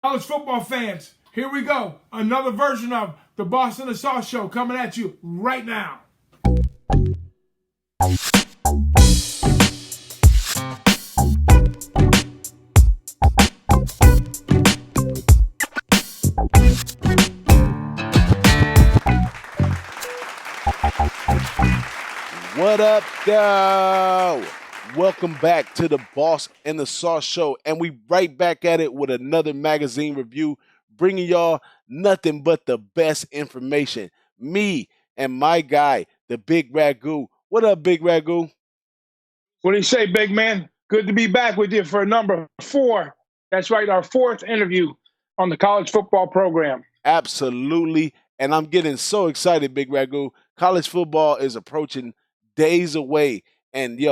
College football fans, here we go. Another version of the Boss and the Sauce Show coming at you right now. What up, though? Welcome back to the Boss and the Sauce Show, and we right back at it with another magazine review, bringing y'all nothing but the best information. Me and my guy, the Big Ragu. What up, Big Ragu? What do you say, big man? Good to be back with you for number 4. That's right, our 4th interview on the college football program. Absolutely, and I'm getting so excited, Big Ragu. College football is approaching days away, and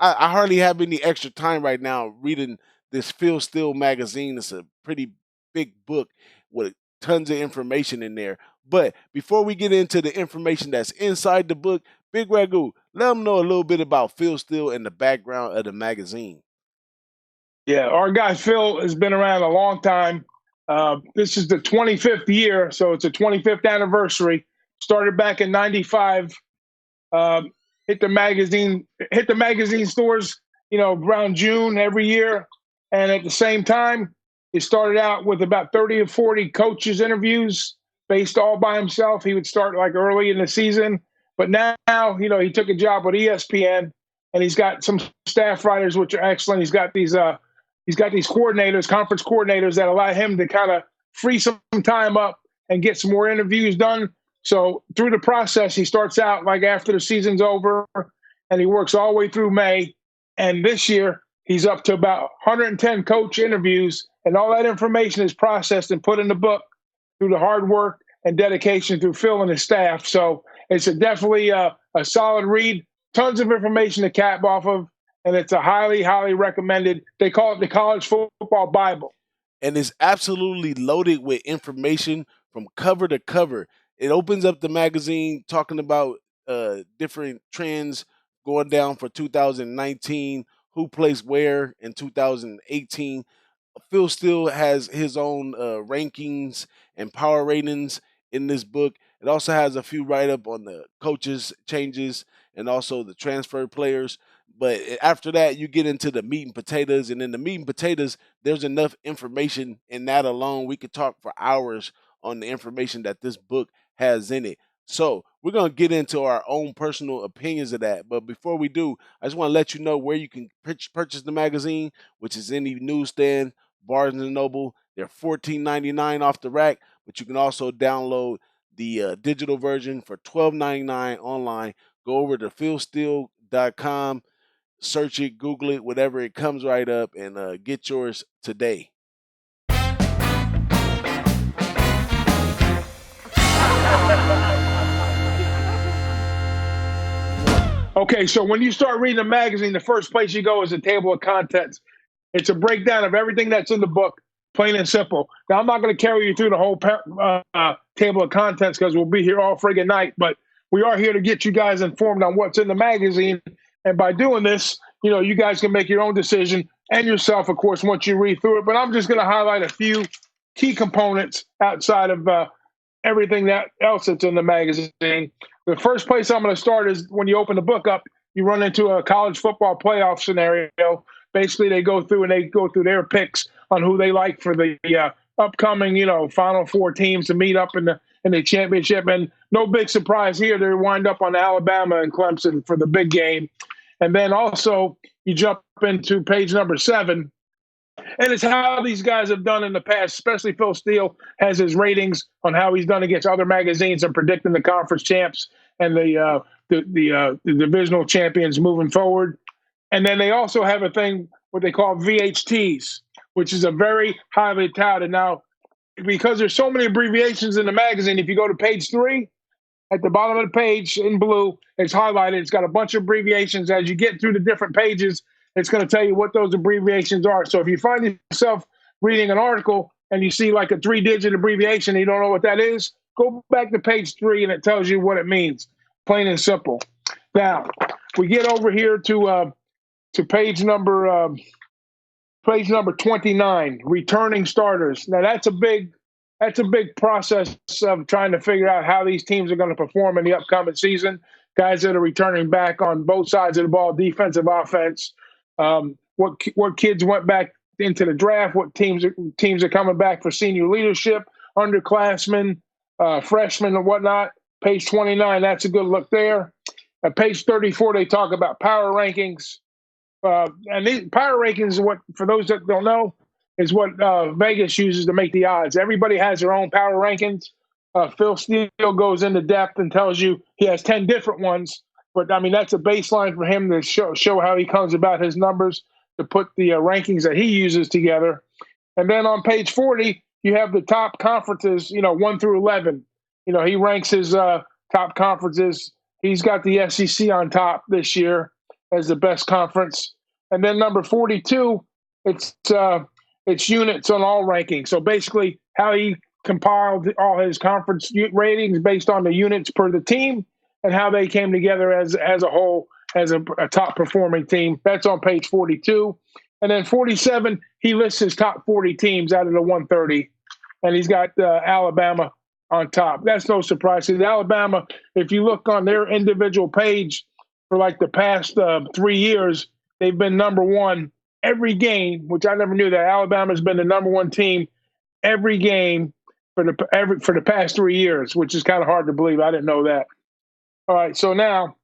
I hardly have any extra time right now reading this Steele magazine. It's a pretty big book with tons of information in there. But before we get into the information that's inside the book, Big Ragu, let them know a little bit about Steele and the background of the magazine. Yeah, our guy Phil has been around a long time. This is the 25th year, so it's a 25th anniversary. Started back in '95. Hit the magazine stores, around June every year. And at the same time, he started out with about 30 or 40 coaches interviews based all by himself. He would start like early in the season. But now, he took a job with ESPN and he's got some staff writers, which are excellent. He's got these coordinators, conference coordinators that allow him to kind of free some time up and get some more interviews done. So through the process, he starts out like after the season's over and he works all the way through May. And this year, he's up to about 110 coach interviews, and all that information is processed and put in the book through the hard work and dedication through Phil and his staff. So it's definitely a solid read, tons of information to cap off of, and it's a highly, highly recommended. They call it the College Football Bible. And it's absolutely loaded with information from cover to cover. It opens up the magazine talking about different trends going down for 2019, who plays where in 2018. Phil still has his own rankings and power ratings in this book. It also has a few write-up on the coaches changes and also the transfer players. But after that, you get into the meat and potatoes. And in the meat and potatoes, there's enough information in that alone. We could talk for hours on the information that this book has in it. So we're going to get into our own personal opinions of that. But before we do, I just want to let you know where you can purchase the magazine, which is any newsstand, Barnes & Noble. They're $14.99 off the rack, but you can also download the digital version for $12.99 online. Go over to philsteele.com, search it, Google it, whatever, it comes right up, and get yours today. Okay, so when you start reading a magazine, the first place you go is a table of contents. It's a breakdown of everything that's in the book, plain and simple. Now, I'm not going to carry you through the whole table of contents because we'll be here all friggin' night, but we are here to get you guys informed on what's in the magazine. And by doing this, you guys can make your own decision and yourself, of course, once you read through it. But I'm just going to highlight a few key components outside of everything else that's in the magazine. The first place I'm going to start is when you open the book up, you run into a college football playoff scenario. Basically, they go through their picks on who they like for the upcoming, Final Four teams to meet up in the championship. And no big surprise here, they wind up on Alabama and Clemson for the big game. And then also you jump into page number 7. And it's how these guys have done in the past, especially Phil Steele has his ratings on how he's done against other magazines and predicting the conference champs and the divisional champions moving forward. And then they also have a thing, what they call VHTs, which is a very highly touted. Now, because there's so many abbreviations in the magazine, if you go to page 3, at the bottom of the page in blue, it's highlighted. It's got a bunch of abbreviations. As you get through the different pages, it's going to tell you what those abbreviations are. So if you find yourself reading an article and you see like a 3-digit abbreviation and you don't know what that is, go back to page 3 and it tells you what it means, plain and simple. Now, we get over here to page number page number 29, returning starters. Now that's a big process of trying to figure out how these teams are going to perform in the upcoming season. Guys that are returning back on both sides of the ball, defensive, offense. What kids went back into the draft? What teams are coming back for senior leadership, underclassmen, freshmen, and whatnot. Page 29, that's a good look there. At page 34, they talk about power rankings. And these power rankings, what for those that don't know, is what Vegas uses to make the odds. Everybody has their own power rankings. Phil Steele goes into depth and tells you he has 10 different ones. But, I mean, that's a baseline for him to show how he comes about his numbers, to put the rankings that he uses together. And then on page 40, you have the top conferences, 1 through 11. He ranks his top conferences. He's got the SEC on top this year as the best conference. And then number 42, it's units on all rankings. So basically how he compiled all his conference ratings based on the units per the team and how they came together as a whole, as a top performing team. That's on page 42. And then 47, he lists his top 40 teams out of the 130. And he's got Alabama on top. That's no surprise. Because Alabama, if you look on their individual page for like the past 3 years, they've been number one every game, which I never knew that. Alabama's been the number one team every game for the past 3 years, which is kind of hard to believe. I didn't know that. All right, so now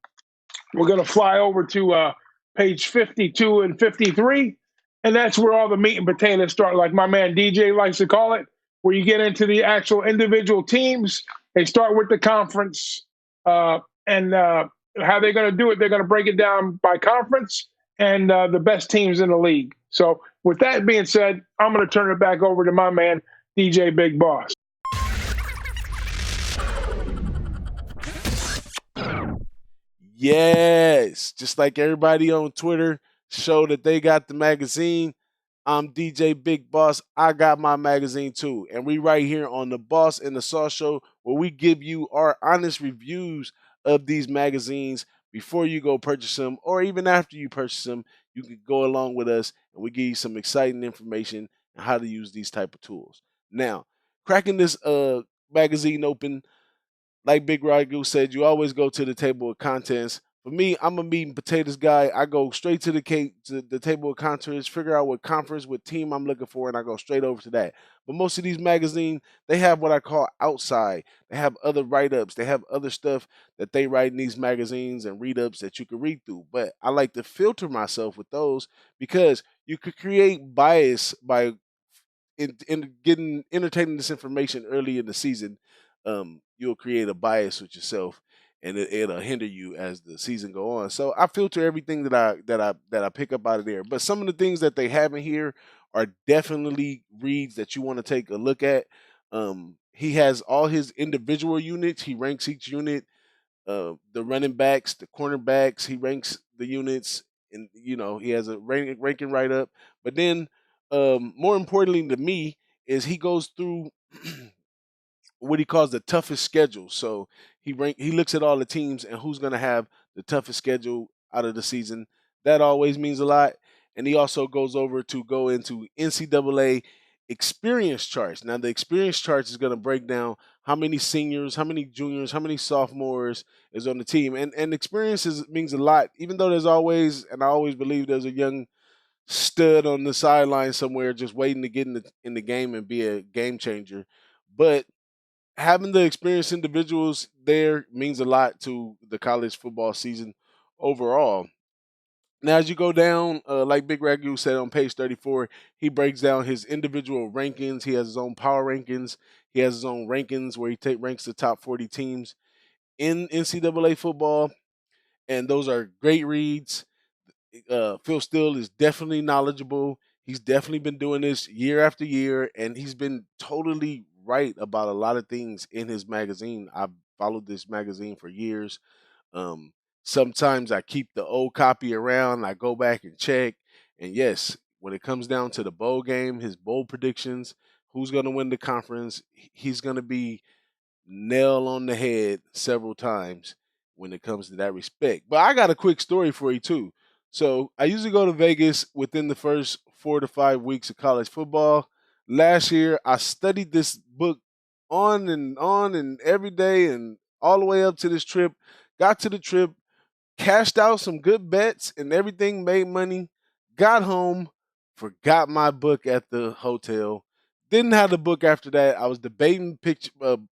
we're going to fly over to page 52 and 53, and that's where all the meat and potatoes start, like my man DJ likes to call it, where you get into the actual individual teams. They start with the conference, and how they're going to do it, they're going to break it down by conference and the best teams in the league. So with that being said, I'm going to turn it back over to my man, DJ Big Boss. Yes, just like everybody on Twitter show that they got the magazine, I'm DJ Big Boss. I got my magazine too. And we right here on the Boss and the Sauce Show, where we give you our honest reviews of these magazines before you go purchase them, or even after you purchase them. You can go along with us and we give you some exciting information on how to use these type of tools. Now, cracking this magazine open, like Big Ragu said, you always go to the table of contents. For me, I'm a meat and potatoes guy. I go straight to the table of contents, figure out what conference, what team I'm looking for, and I go straight over to that. But most of these magazines, they have what I call outside. They have other write-ups. They have other stuff that they write in these magazines and read-ups that you can read through. But I like to filter myself with those because you could create bias by getting entertaining this information early in the season. You'll create a bias with yourself, and it'll hinder you as the season go on. So I filter everything that I pick up out of there. But some of the things that they have in here are definitely reads that you want to take a look at. He has all his individual units. He ranks each unit. The running backs, the cornerbacks. He ranks the units, and he has a ranking right up. But then, more importantly to me, is he goes through what he calls the toughest schedule. So he looks at all the teams and who's going to have the toughest schedule out of the season. That always means a lot. And he also goes over to go into NCAA experience charts. Now the experience charts is going to break down how many seniors, how many juniors, how many sophomores is on the team. And experiences means a lot, even though there's always, and I always believe there's a young stud on the sideline somewhere just waiting to get in the game and be a game changer. But having the experienced individuals there means a lot to the college football season overall. Now, as you go down, like Big Ragu said on page 34, he breaks down his individual rankings. He has his own power rankings. He has his own rankings where he ranks the top 40 teams in NCAA football, and those are great reads. Phil Steele is definitely knowledgeable. He's definitely been doing this year after year, and he's been totally right about a lot of things in his magazine. I've followed this magazine for years. Sometimes I keep the old copy around. I go back and check. And yes, when it comes down to the bowl game, his bowl predictions, who's going to win the conference, he's going to be nail on the head several times when it comes to that respect. But I got a quick story for you too. So I usually go to Vegas within the first 4 to 5 weeks of college football. Last year, I studied this book on and every day and all the way up to this trip. Got to the trip, cashed out some good bets and everything, made money, got home, forgot my book at the hotel. Didn't have the book after that. I was debating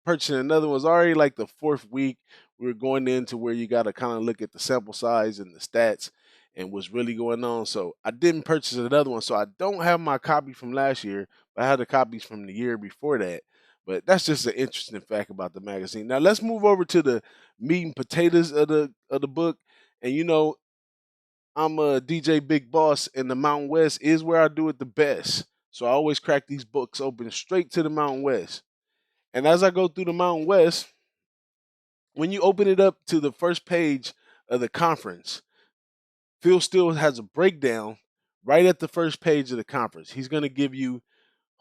purchasing another one. It was already like the 4th week. We were going into where you got to kind of look at the sample size and the stats and what's really going on. So I didn't purchase another one. So I don't have my copy from last year, but I had the copies from the year before that. But that's just an interesting fact about the magazine. Now let's move over to the meat and potatoes of the book. And you know, I'm a DJ Big Boss, and the Mountain West is where I do it the best. So I always crack these books open straight to the Mountain West. And as I go through the Mountain West, when you open it up to the first page of the conference, Phil Steele has a breakdown right at the first page of the conference. He's going to give you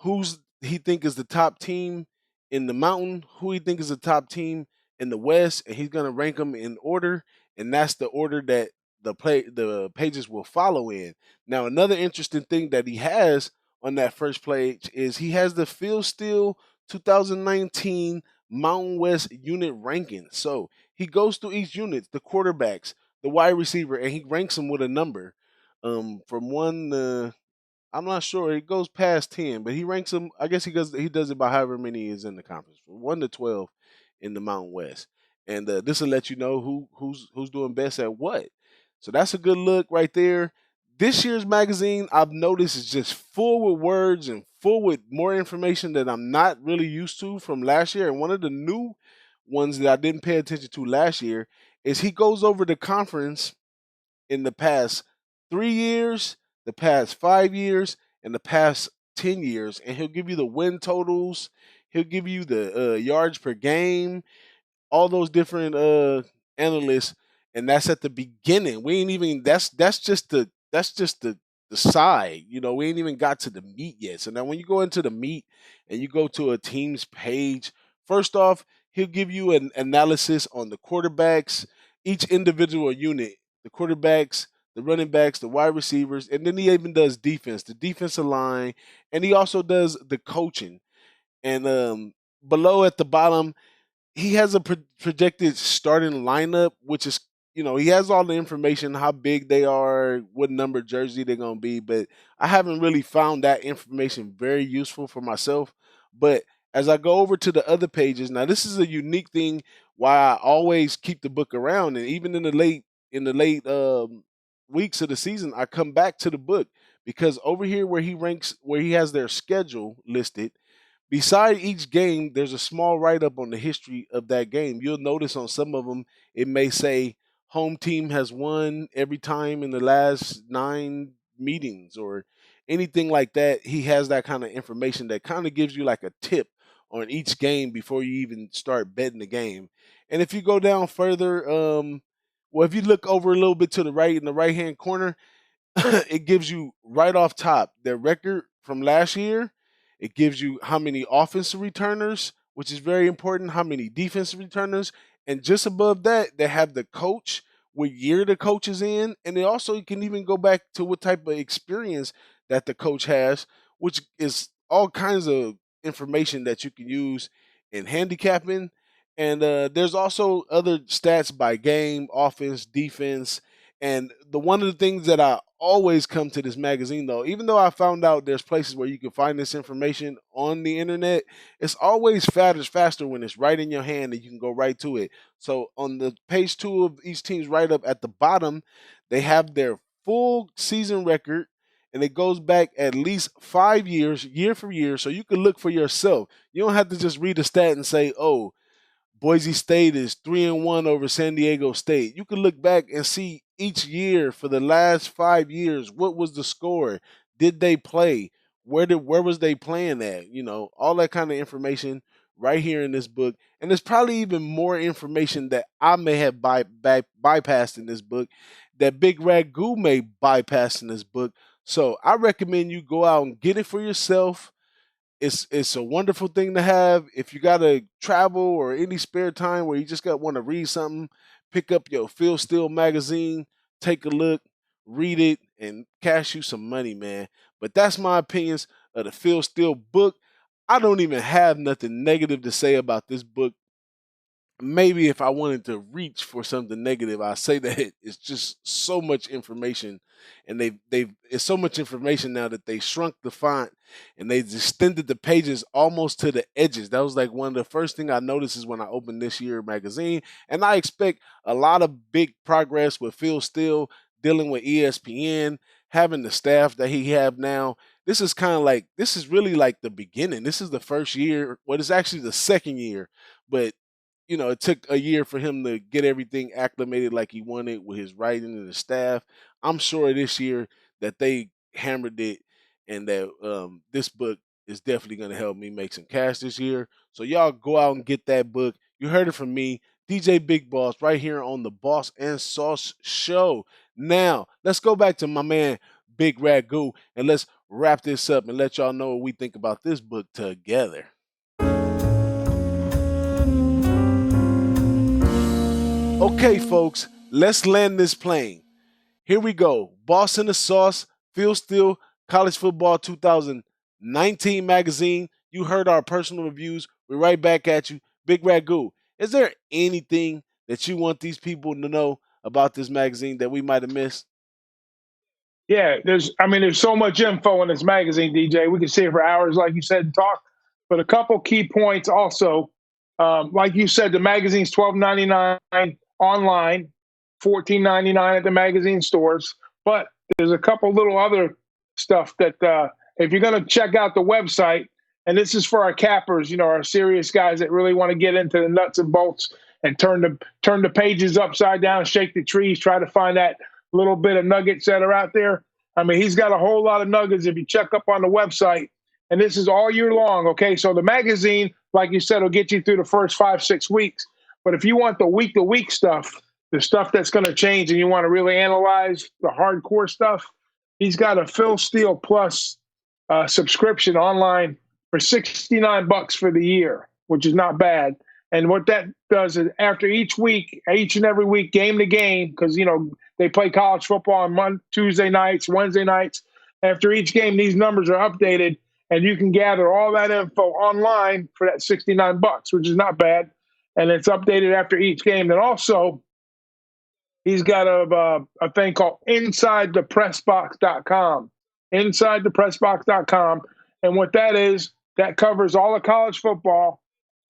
who's he think is the top team in the Mountain, who he think is the top team in the West, and he's going to rank them in order, and that's the order that the pages will follow in. Now, another interesting thing that he has on that first page is he has the Phil Steele 2019 Mountain West unit ranking. So he goes through each unit, the quarterbacks, the wide receiver, and he ranks them with a number from 1 to, I'm not sure. It goes past 10, but he ranks them. I guess he does it by however many is in the conference, from 1 to 12 in the Mountain West. And this will let you know who's doing best at what. So that's a good look right there. This year's magazine, I've noticed, is just full with words and full with more information that I'm not really used to from last year. And one of the new ones that I didn't pay attention to last year is he goes over the conference in the past 3 years, the past 5 years, and the past 10 years. And he'll give you the win totals. He'll give you the yards per game, all those different analysts, and that's at the beginning. We ain't even that's just the side. You know, we ain't even got to the meat yet. So now when you go into the meat and you go to a team's page, first off, he'll give you an analysis on the quarterbacks, each individual unit, the quarterbacks, the running backs, the wide receivers, and then he even does defense, the defensive line, and he also does the coaching. And below at the bottom, he has a projected starting lineup, which is, you know, he has all the information, how big they are, what number jersey they're going to be, but I haven't really found that information very useful for myself. But as I go over to the other pages, now this is a unique thing why I always keep the book around, and even in the late weeks of the season, I come back to the book because over here where he has their schedule listed, beside each game, there's a small write-up on the history of that game. You'll notice on some of them, it may say home team has won every time in the last 9 meetings or anything like that. He has that kind of information that kind of gives you like a tip on each game before you even start betting the game. And if you go down further, if you look over a little bit to the right in the right-hand corner, it gives you right off top their record from last year. It gives you how many offensive returners, which is very important, how many defensive returners. And just above that, they have the coach, what year the coach is in. And they also can even go back to what type of experience that the coach has, which is all kinds of information that you can use in handicapping. And there's also other stats by game, offense, defense. And one of the things that I always come to this magazine, though, even though I found out there's places where you can find this information on the internet, it's always faster when it's right in your hand and you can go right to it. So on the page 2 of each team's write-up at the bottom, they have their full season record, and it goes back at least 5 years, year for year, so you can look for yourself. You don't have to just read a stat and say, oh, Boise State is 3-1 over San Diego State. You can look back and see each year for the last 5 years, what was the score? Did they play? Where was they playing at? You know, all that kind of information right here in this book. And there's probably even more information that I may have bypassed in this book, that Big Ragu may bypass in this book. So I recommend you go out and get it for yourself. It's a wonderful thing to have. If you got to travel or any spare time where you just want to read something, pick up your Phil Steele magazine, take a look, read it, and cash you some money, man. But that's my opinions of the Phil Steele book. I don't even have nothing negative to say about this book. Maybe if I wanted to reach for something negative, I say that it's just so much information, and they've it's so much information now that they shrunk the font and they extended the pages almost to the edges. That was like one of the first thing I noticed is when I opened this year magazine, and I expect a lot of big progress with Phil Steele dealing with ESPN, having the staff that he have now. This is kind of like this is really like the beginning. This is the first year. Well, it's actually the second year, but it took a year for him to get everything acclimated like he wanted with his writing and his staff. I'm sure this year that they hammered it, and that this book is definitely going to help me make some cash this year. So y'all go out and get that book. You heard it from me, DJ Big Boss, right here on the Boss and Sauce Show. Now, let's go back to my man, Big Ragu, and let's wrap this up and let y'all know what we think about this book together. Okay, folks, let's land this plane. Here we go. Boss in the Sauce, Phil Steele, College Football 2019 magazine. You heard our personal reviews. We're right back at you. Big Ragu, is there anything that you want these people to know about this magazine that we might have missed? Yeah, there's so much info in this magazine, DJ. We can sit here for hours, like you said, and talk. But a couple key points also. Like you said, the magazine's $12.99 online, $14.99 at the magazine stores. But there's a couple little other stuff that if you're going to check out the website, and this is for our cappers, our serious guys that really want to get into the nuts and bolts and turn the pages upside down, shake the trees, try to find that little bit of nuggets that are out there. He's got a whole lot of nuggets if you check up on the website. And this is all year long, okay? So the magazine, like you said, will get you through the first 5-6 weeks. But if you want the week-to-week stuff, the stuff that's going to change, and you want to really analyze the hardcore stuff, he's got a Phil Steele Plus subscription online for $69 for the year, which is not bad. And what that does is after each week, each and every week, game to game, because, they play college football on Tuesday nights, Wednesday nights. After each game, these numbers are updated, and you can gather all that info online for that $69, which is not bad. And it's updated after each game. And also, he's got a thing called InsideThePressBox.com. InsideThePressBox.com. And what that is, that covers all the college football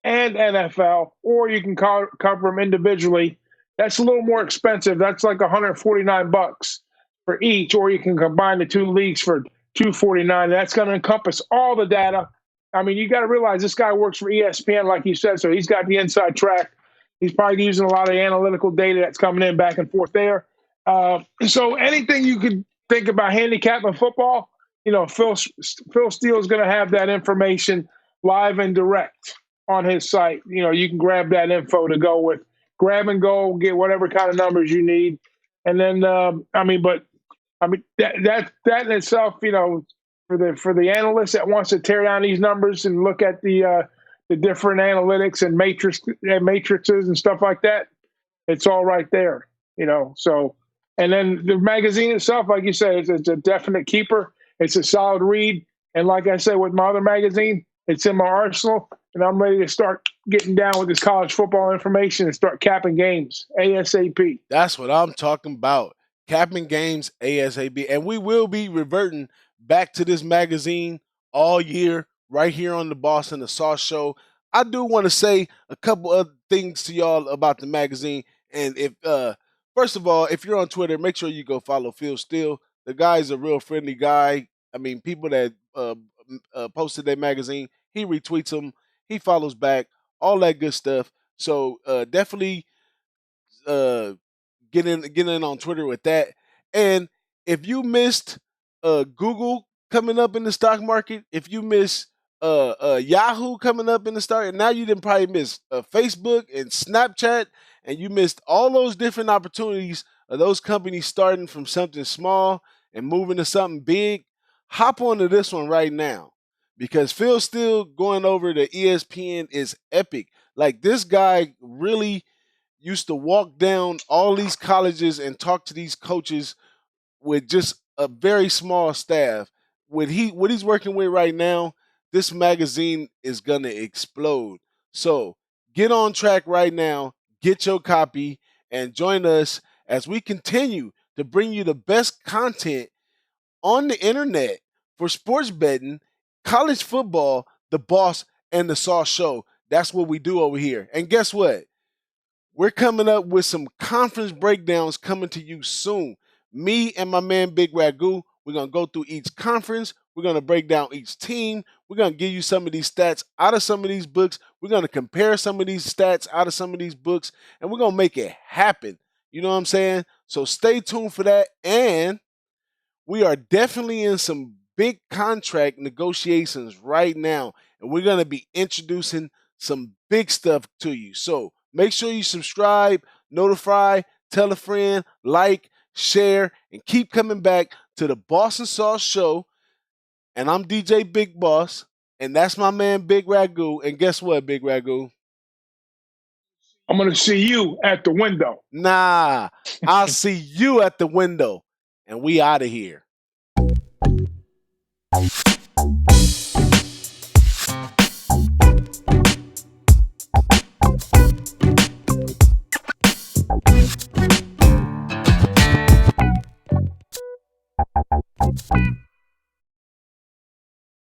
and NFL, or you can cover them individually. That's a little more expensive. That's like $149 for each, or you can combine the two leagues for $249. That's going to encompass all the data. You got to realize this guy works for ESPN, like you said, so he's got the inside track. He's probably using a lot of analytical data that's coming in back and forth there. So anything you could think about handicapping football, Phil Steele is going to have that information live and direct on his site. You can grab that info to go with. Grab and go, get whatever kind of numbers you need. And then, that in itself, for the analyst that wants to tear down these numbers and look at the different analytics and matrices and stuff like that, it's all right there, So, and then the magazine itself, like you said, it's a definite keeper. It's a solid read. And like I said, with my other magazine, it's in my arsenal, and I'm ready to start getting down with this college football information and start capping games ASAP. That's what I'm talking about. Capping games ASAP. And we will be reverting back to this magazine all year right here on the Boss and the Sauce Show. I do want to say a couple of things to y'all about the magazine. And if first of all, if you're on Twitter, make sure you go follow Phil Steele. The guy's a real friendly guy. People that posted that magazine, he retweets them, he follows back, all that good stuff. So definitely get in on Twitter with that. And if you missed Google coming up in the stock market, if you miss Yahoo coming up in the stock, and now you didn't probably miss Facebook and Snapchat, and you missed all those different opportunities of those companies starting from something small and moving to something big, hop onto this one right now. Because Phil Steele going over to ESPN is epic. Like, this guy really used to walk down all these colleges and talk to these coaches with just a very small staff. What he's working with right now, this magazine is gonna explode. So get on track right now, get your copy, and join us as we continue to bring you the best content on the internet for sports betting, college football, the Boss and the Sauce Show. That's what we do over here. And guess what? We're coming up with some conference breakdowns coming to you soon. Me and my man Big Ragu, we're going to go through each conference. We're going to break down each team. We're going to give you some of these stats out of some of these books. We're going to compare some of these stats out of some of these books, and we're going to make it happen. You know what I'm saying? So stay tuned for that. And we are definitely in some big contract negotiations right now, and we're going to be introducing some big stuff to you. So make sure you subscribe, notify, tell a friend, like, share, and keep coming back to the Boss and Sauce Show. And I'm DJ Big Boss, and that's my man Big Ragu. And guess what, Big Ragu? I'm going to see you at the window. Nah, I'll see you at the window, and we out of here.